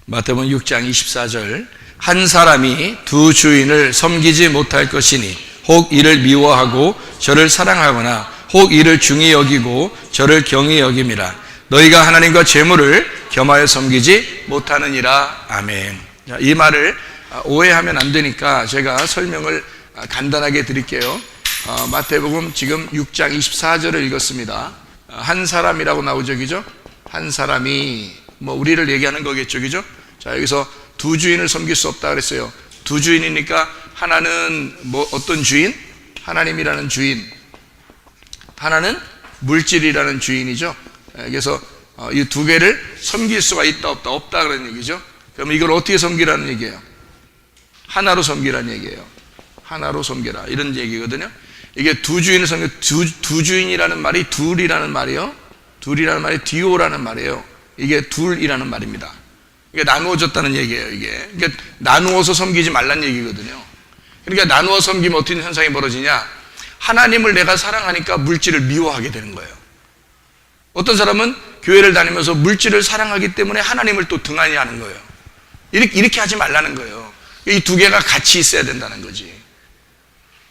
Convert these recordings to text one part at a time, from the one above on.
마태복음 6장 24절 한 사람이 두 주인을 섬기지 못할 것이니 혹 이를 미워하고 저를 사랑하거나 혹 이를 중히 여기고 저를 경히 여김이라. 너희가 하나님과 재물을 겸하여 섬기지 못하느니라. 아멘. 자, 이 말을 오해하면 안 되니까 제가 설명을 간단하게 드릴게요. 마태복음 지금 6장 24절을 읽었습니다. 한 사람이라고 나오죠, 그죠? 한 사람이 우리를 얘기하는 거겠죠, 그죠? 자, 여기서 두 주인을 섬길 수 없다 그랬어요. 두 주인이니까 하나는 어떤 주인? 하나님이라는 주인. 하나는 물질이라는 주인이죠. 그래서 이 두 개를 섬길 수가 있다 없다? 없다 그런 얘기죠. 그럼 이걸 어떻게 섬기라는 얘기예요? 하나로 섬기라는 얘기예요. 하나로 섬겨라 이런 얘기거든요. 이게 두 주인을 섬겨. 두 주인이라는 말이 둘이라는 말이에요. 둘이라는 말이 디오라는 말이에요. 이게 둘이라는 말입니다. 이게 나누어졌다는 얘기예요. 이게 그러니까 나누어서 섬기지 말란 얘기거든요. 그러니까 나누어 섬기면 어떤 현상이 벌어지냐? 하나님을 내가 사랑하니까 물질을 미워하게 되는 거예요. 어떤 사람은 교회를 다니면서 물질을 사랑하기 때문에 하나님을 또 등한히 하는 거예요. 이렇게 하지 말라는 거예요. 이 두 개가 같이 있어야 된다는 거지.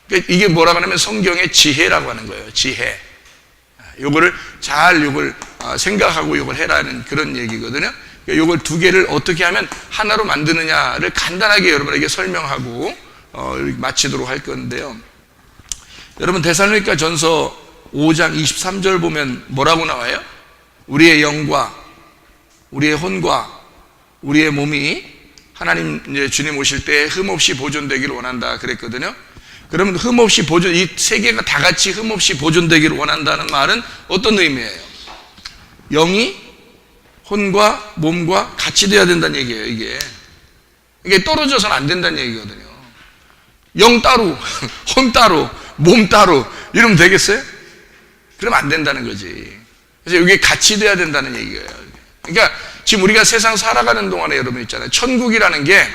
그러니까 이게 뭐라고 하냐면 성경의 지혜라고 하는 거예요. 지혜. 요거를 잘 생각하고 요걸 해라는 그런 얘기거든요. 요걸 두 개를 어떻게 하면 하나로 만드느냐를 간단하게 여러분에게 설명하고 마치도록 할 건데요. 여러분 데살로니가 전서 5장 23절 보면 뭐라고 나와요? 우리의 영과 우리의 혼과 우리의 몸이 하나님 주님 오실 때 흠없이 보존되기를 원한다 그랬거든요. 그러면 흠없이 이 세 개가 다 같이 흠없이 보존되기를 원한다는 말은 어떤 의미예요? 영이 혼과 몸과 같이 돼야 된다는 얘기예요. 이게 떨어져서는 안 된다는 얘기거든요. 영 따로, 혼 따로, 몸 따로 이러면 되겠어요? 그러면 안 된다는 거지. 그래서 이게 같이 돼야 된다는 얘기예요. 그러니까 지금 우리가 세상 살아가는 동안에 여러분 있잖아요. 천국이라는 게,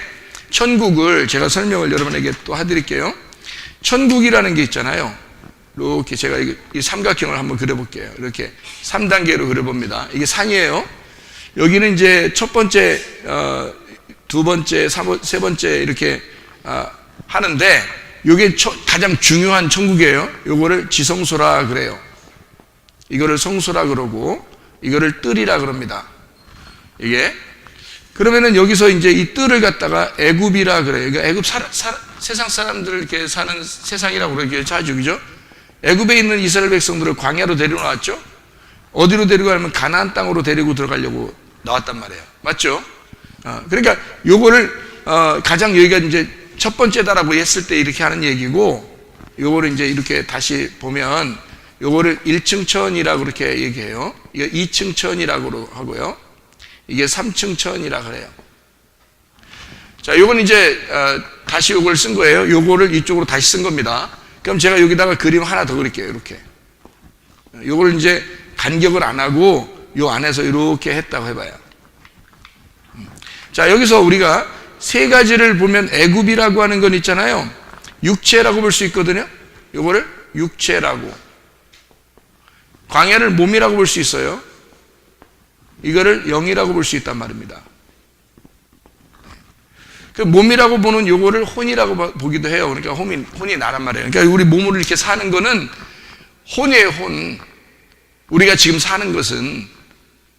천국을 제가 설명을 여러분에게 또 해드릴게요. 천국이라는 게 있잖아요. 이렇게 제가 이 삼각형을 한번 그려볼게요. 이렇게 3단계로 그려봅니다. 이게 산이에요. 여기는 이제 첫 번째, 두 번째, 세 번째 이렇게 하는데 이게 가장 중요한 천국이에요. 이거를 지성소라 그래요. 이거를 성소라 그러고 이거를 뜰이라 그럽니다. 이게 그러면은 여기서 이제 이 뜰을 갖다가 애굽이라 그래요. 그러니까 애굽 세상 사람들 이렇게 사는 세상이라고 그러기에 자주 그죠? 애굽에 있는 이스라엘 백성들을 광야로 데리고 나왔죠. 어디로 데리고 가면 가나안 땅으로 데리고 들어가려고 나왔단 말이에요. 맞죠? 그러니까 요거를 가장 여기가 이제 첫 번째다라고 했을 때 이렇게 하는 얘기고, 요거를 이제 이렇게 다시 보면 요거를 1층 천이라고 그렇게 얘기해요. 이거 2층 천이라고 하고요. 이게 3층 천이라고 그래요. 자, 요건 이제 다시 요걸 쓴 거예요. 요거를 이쪽으로 다시 쓴 겁니다. 그럼 제가 여기다가 그림 하나 더 그릴게요. 이렇게. 요걸 이제 간격을 안 하고 요 안에서 이렇게 했다고 해봐요. 자, 여기서 우리가 세 가지를 보면 애굽이라고 하는 건 있잖아요. 육체라고 볼 수 있거든요. 요거를 육체라고. 광야를 몸이라고 볼 수 있어요. 이거를 영이라고 볼 수 있단 말입니다. 그 몸이라고 보는 요거를 혼이라고 보기도 해요. 그러니까 혼이 나란 말이에요. 그러니까 우리 몸으로 이렇게 사는 거는 혼이에요, 혼. 우리가 지금 사는 것은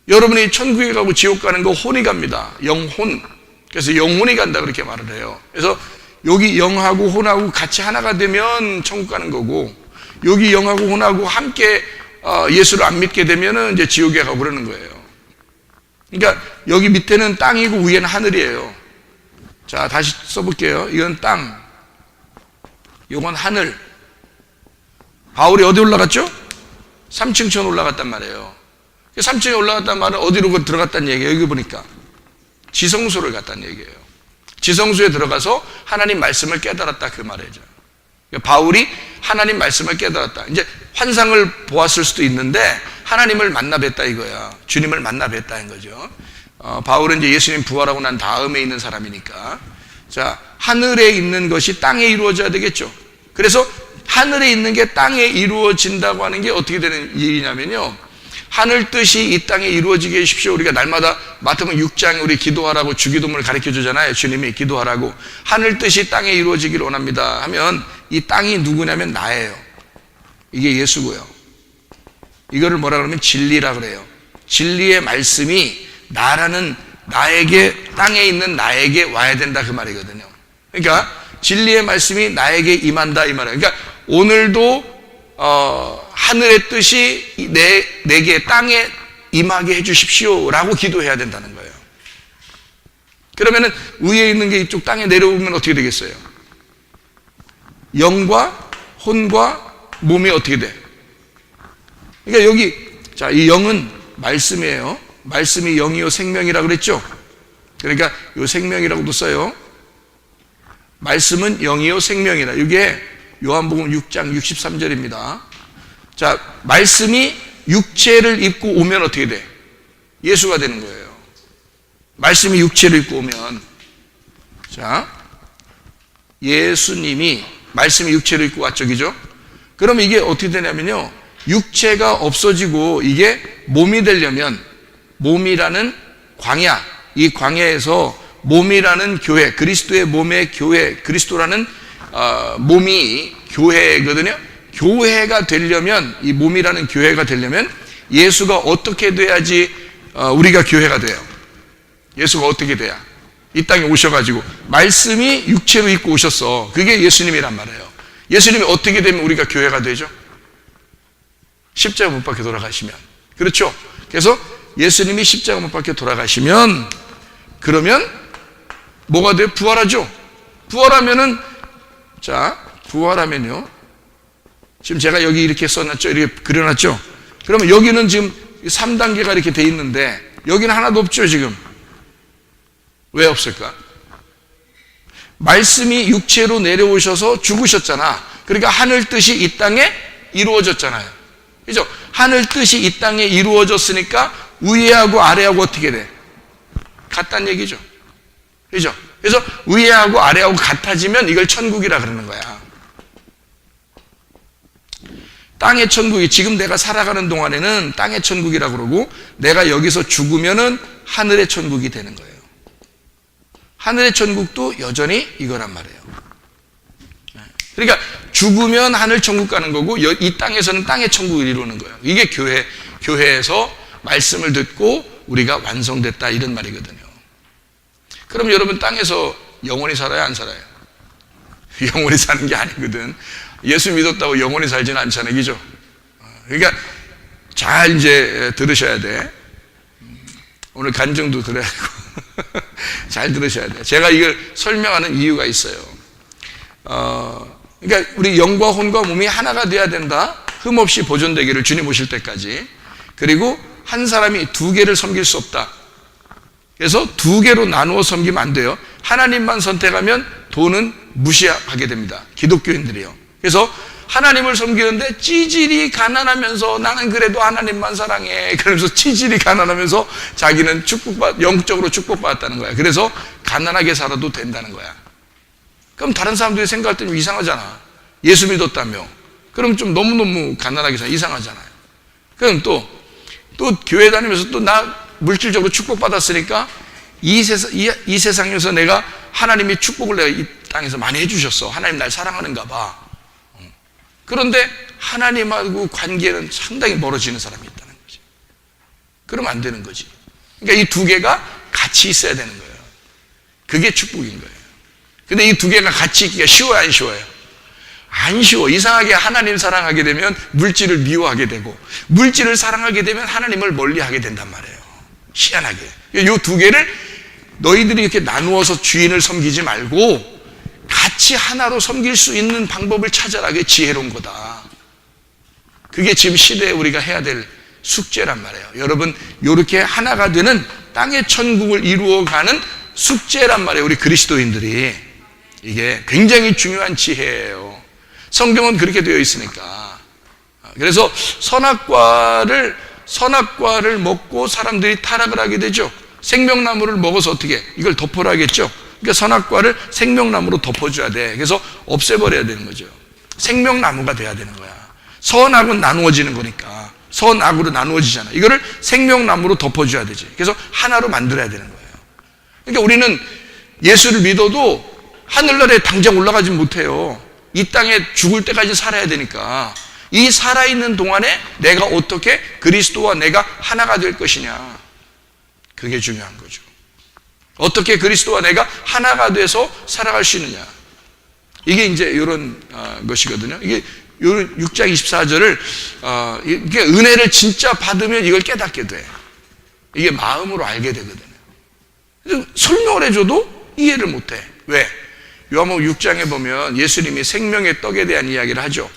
여러분이 천국에 가고 지옥 가는 거 혼이 갑니다. 영혼. 그래서 영혼이 간다 그렇게 말을 해요. 그래서 여기 영하고 혼하고 같이 하나가 되면 천국 가는 거고, 여기 영하고 혼하고 함께 예수를 안 믿게 되면은 이제 지옥에 가고 그러는 거예요. 그러니까 여기 밑에는 땅이고 위에는 하늘이에요. 자, 다시 써볼게요. 이건 땅, 이건 하늘. 바울이 어디 올라갔죠? 3층 천 올라갔단 말이에요. 3층에 올라갔단 말은 어디로 들어갔다는 얘기예요. 여기 보니까 지성소를 갔다는 얘기예요. 지성소에 들어가서 하나님 말씀을 깨달았다 그 말이죠. 그러니까 바울이 하나님 말씀을 깨달았다. 이제 환상을 보았을 수도 있는데 하나님을 만나 뵀다 이거야. 주님을 만나 뵀다는 거죠. 바울은 이제 예수님 부활하고 난 다음에 있는 사람이니까. 자, 하늘에 있는 것이 땅에 이루어져야 되겠죠. 그래서 하늘에 있는 게 땅에 이루어진다고 하는 게 어떻게 되는 일이냐면요, 하늘 뜻이 이 땅에 이루어지게 해주십시오. 우리가 날마다 마태복음 6장에 우리 기도하라고 주기도문을 가르쳐 주잖아요. 주님이 기도하라고. 하늘 뜻이 땅에 이루어지기를 원합니다 하면 이 땅이 누구냐면 나예요. 이게 예수고요. 이거를 뭐라 그러면 진리라 그래요. 진리의 말씀이 나라는 나에게, 땅에 있는 나에게 와야 된다 그 말이거든요. 그러니까 진리의 말씀이 나에게 임한다 이 말이에요. 그러니까 오늘도 하늘의 뜻이 내게 땅에 임하게 해주십시오 라고 기도해야 된다는 거예요. 그러면은 위에 있는 게 이쪽 땅에 내려오면 어떻게 되겠어요? 영과 혼과 몸이 어떻게 돼? 그러니까 여기 자, 이 영은 말씀이에요. 말씀이 영이요 생명이라고 그랬죠. 그러니까 이 생명이라고도 써요. 말씀은 영이요 생명이라. 이게 요한복음 6장 63절입니다. 자, 말씀이 육체를 입고 오면 어떻게 돼? 예수가 되는 거예요. 말씀이 육체를 입고 오면, 자, 예수님이 말씀이 육체를 입고 왔죠, 그죠? 그럼 이게 어떻게 되냐면요, 육체가 없어지고 이게 몸이 되려면, 몸이라는 광야, 이 광야에서 몸이라는 교회, 그리스도의 몸의 교회, 그리스도라는 몸이 교회거든요. 교회가 되려면, 이 몸이라는 교회가 되려면 예수가 어떻게 돼야지 우리가 교회가 돼요? 예수가 어떻게 돼야? 이 땅에 오셔가지고 말씀이 육체로 입고 오셨어. 그게 예수님이란 말이에요. 예수님이 어떻게 되면 우리가 교회가 되죠? 십자가 못 박혀 돌아가시면. 그렇죠? 그래서 예수님이 십자가 못 박혀 돌아가시면, 그러면 뭐가 돼요? 부활하죠? 부활하면은, 자, 부활하면요, 지금 제가 여기 이렇게 써놨죠? 이렇게 그려놨죠? 그러면 여기는 지금 3단계가 이렇게 돼 있는데 여기는 하나도 없죠, 지금. 왜 없을까? 말씀이 육체로 내려오셔서 죽으셨잖아. 그러니까 하늘 뜻이 이 땅에 이루어졌잖아요. 그죠? 하늘 뜻이 이 땅에 이루어졌으니까 위에하고 아래하고 어떻게 돼? 같다는 얘기죠. 그죠? 그래서 위에하고 아래하고 같아지면 이걸 천국이라 그러는 거야. 땅의 천국이, 지금 내가 살아가는 동안에는 땅의 천국이라 그러고, 내가 여기서 죽으면은 하늘의 천국이 되는 거예요. 하늘의 천국도 여전히 이거란 말이에요. 그러니까 죽으면 하늘 천국 가는 거고, 이 땅에서는 땅의 천국을 이루는 거예요. 이게 교회에서 말씀을 듣고 우리가 완성됐다 이런 말이거든요. 그럼 여러분 땅에서 영원히 살아요, 안 살아요? 영원히 사는 게 아니거든. 예수 믿었다고 영원히 살지는 않잖아요, 그죠? 그러니까 잘 이제 들으셔야 돼. 오늘 간증도 들어야 되고 잘 들으셔야 돼. 제가 이걸 설명하는 이유가 있어요. 그러니까 우리 영과 혼과 몸이 하나가 돼야 된다. 흠없이 보존되기를, 주님 오실 때까지. 그리고 한 사람이 두 개를 섬길 수 없다. 그래서 두 개로 나누어 섬기면 안 돼요. 하나님만 선택하면 돈은 무시하게 됩니다, 기독교인들이요. 그래서 하나님을 섬기는데 찌질이 가난하면서 나는 그래도 하나님만 사랑해, 그러면서 찌질이 가난하면서 자기는 영적으로 축복받았다는 거야. 그래서 가난하게 살아도 된다는 거야. 그럼 다른 사람들이 생각할 때는 이상하잖아. 예수 믿었다며. 그럼 좀 너무너무 가난하게 살아, 이상하잖아요. 그럼 또 교회 다니면서 또 나 물질적으로 축복받았으니까 이 세상에서 내가 하나님이 축복을 내가 이 땅에서 많이 해주셨어. 하나님 날 사랑하는가 봐. 그런데 하나님하고 관계는 상당히 멀어지는 사람이 있다는 거지. 그러면 안 되는 거지. 그러니까 이 두 개가 같이 있어야 되는 거예요. 그게 축복인 거예요. 근데 이 두 개가 같이 있기가 쉬워요, 안 쉬워요? 안 쉬워. 이상하게 하나님 사랑하게 되면 물질을 미워하게 되고, 물질을 사랑하게 되면 하나님을 멀리하게 된단 말이에요. 희한하게. 이 두 개를 너희들이 이렇게 나누어서 주인을 섬기지 말고 같이 하나로 섬길 수 있는 방법을 찾아라. 그게 지혜로운 거다. 그게 지금 시대에 우리가 해야 될 숙제란 말이에요. 여러분, 이렇게 하나가 되는 땅의 천국을 이루어가는 숙제란 말이에요, 우리 그리스도인들이. 이게 굉장히 중요한 지혜예요. 성경은 그렇게 되어 있으니까. 그래서 선악과를 먹고 사람들이 타락을 하게 되죠. 생명나무를 먹어서 어떻게 이걸 덮어라 하겠죠. 그러니까 선악과를 생명나무로 덮어줘야 돼. 그래서 없애버려야 되는 거죠. 생명나무가 돼야 되는 거야. 선악은 나누어지는 거니까. 선악으로 나누어지잖아. 이거를 생명나무로 덮어줘야 되지. 그래서 하나로 만들어야 되는 거예요. 그러니까 우리는 예수를 믿어도 하늘나라에 당장 올라가지 못해요. 이 땅에 죽을 때까지 살아야 되니까. 이 살아있는 동안에 내가 어떻게 그리스도와 내가 하나가 될 것이냐, 그게 중요한 거죠. 어떻게 그리스도와 내가 하나가 돼서 살아갈 수 있느냐, 이게 이제 이런 것이거든요. 이게 6장 24절을 이게 은혜를 진짜 받으면 이걸 깨닫게 돼. 이게 마음으로 알게 되거든요. 설명을 해줘도 이해를 못해. 왜? 요한복음 6장에 보면 예수님이 생명의 떡에 대한 이야기를 하죠.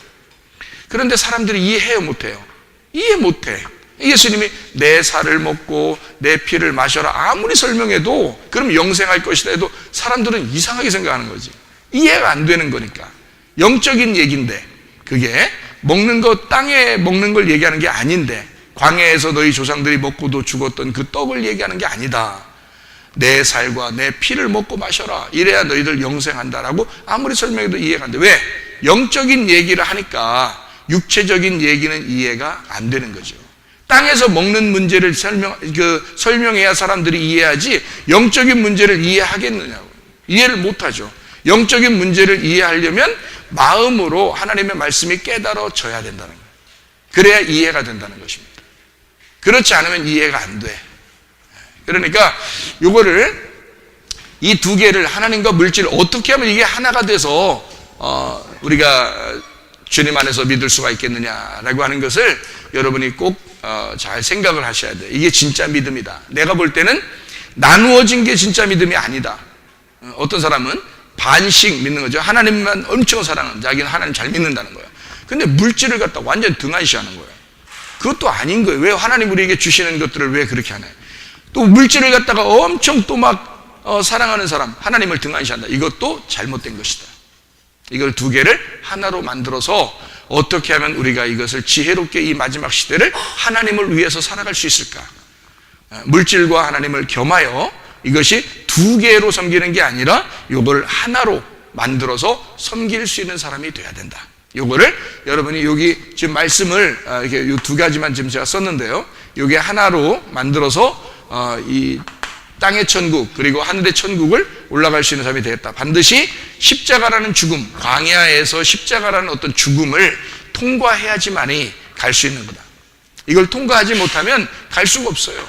그런데 사람들이 이해해요, 못해요? 이해 못해. 예수님이 내 살을 먹고 내 피를 마셔라 아무리 설명해도 그럼 영생할 것이다 해도 사람들은 이상하게 생각하는 거지. 이해가 안 되는 거니까. 영적인 얘기인데 그게 먹는 것, 땅에 먹는 걸 얘기하는 게 아닌데, 광야에서 너희 조상들이 먹고도 죽었던 그 떡을 얘기하는 게 아니다. 내 살과 내 피를 먹고 마셔라, 이래야 너희들 영생한다라고 아무리 설명해도 이해가 안 돼. 왜? 영적인 얘기를 하니까 육체적인 얘기는 이해가 안 되는 거죠. 땅에서 먹는 문제를 설명해야 사람들이 이해하지, 영적인 문제를 이해하겠느냐고. 이해를 못하죠. 영적인 문제를 이해하려면 마음으로 하나님의 말씀이 깨달아져야 된다는 거예요. 그래야 이해가 된다는 것입니다. 그렇지 않으면 이해가 안 돼. 그러니까 요거를, 이 두 개를, 하나님과 물질을 어떻게 하면 이게 하나가 돼서 우리가 주님 안에서 믿을 수가 있겠느냐라고 하는 것을 여러분이 꼭 잘 생각을 하셔야 돼요. 이게 진짜 믿음이다. 내가 볼 때는 나누어진 게 진짜 믿음이 아니다. 어떤 사람은 반씩 믿는 거죠. 하나님만 엄청 사랑하는, 자기는 하나님 잘 믿는다는 거예요. 근데 물질을 갖다 완전 등한시하는 거예요. 그것도 아닌 거예요. 왜 하나님 우리에게 주시는 것들을 왜 그렇게 하나요? 또 물질을 갖다가 엄청 또 막 사랑하는 사람, 하나님을 등한시한다. 이것도 잘못된 것이다. 이걸 두 개를 하나로 만들어서 어떻게 하면 우리가 이것을 지혜롭게 이 마지막 시대를 하나님을 위해서 살아갈 수 있을까? 물질과 하나님을 겸하여 이것이 두 개로 섬기는 게 아니라 이걸 하나로 만들어서 섬길 수 있는 사람이 돼야 된다. 요거를 여러분이 여기 지금 말씀을 이렇게 요 두 가지만 지금 제가 썼는데요. 요게 하나로 만들어서 이 땅의 천국 그리고 하늘의 천국을 올라갈 수 있는 사람이 되겠다. 반드시 십자가라는 죽음, 광야에서 십자가라는 어떤 죽음을 통과해야지만이 갈 수 있는 거다. 이걸 통과하지 못하면 갈 수가 없어요.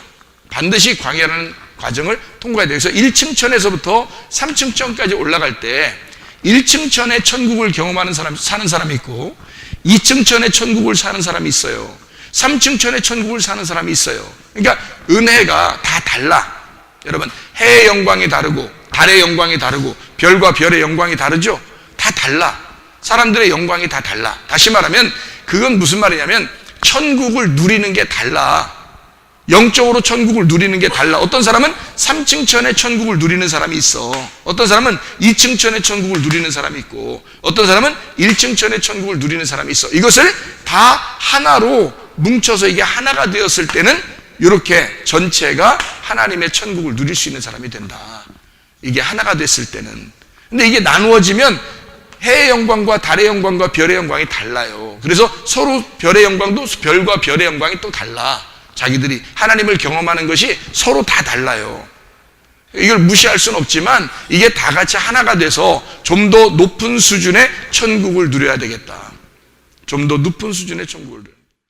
반드시 광야라는 과정을 통과해야 돼요. 그래서 1층 천에서부터 3층 천까지 올라갈 때 1층 천의 천국을 경험하는 사람, 사는 사람이 있고 2층 천의 천국을 사는 사람이 있어요. 3층 천의 천국을 사는 사람이 있어요. 그러니까 은혜가 다 달라. 여러분, 해의 영광이 다르고 달의 영광이 다르고 별과 별의 영광이 다르죠? 다 달라. 사람들의 영광이 다 달라. 다시 말하면 그건 무슨 말이냐면 천국을 누리는 게 달라. 영적으로 천국을 누리는 게 달라. 어떤 사람은 3층 천의 천국을 누리는 사람이 있어. 어떤 사람은 2층 천의 천국을 누리는 사람이 있고 어떤 사람은 1층 천의 천국을 누리는 사람이 있어. 이것을 다 하나로 뭉쳐서 이게 하나가 되었을 때는 이렇게 전체가 하나님의 천국을 누릴 수 있는 사람이 된다. 이게 하나가 됐을 때는. 근데 이게 나누어지면 해의 영광과 달의 영광과 별의 영광이 달라요. 그래서 서로 별의 영광도 별과 별의 영광이 또 달라. 자기들이 하나님을 경험하는 것이 서로 다 달라요. 이걸 무시할 수는 없지만 이게 다 같이 하나가 돼서 좀 더 높은 수준의 천국을 누려야 되겠다. 좀 더 높은 수준의 천국을 누려야 되겠다.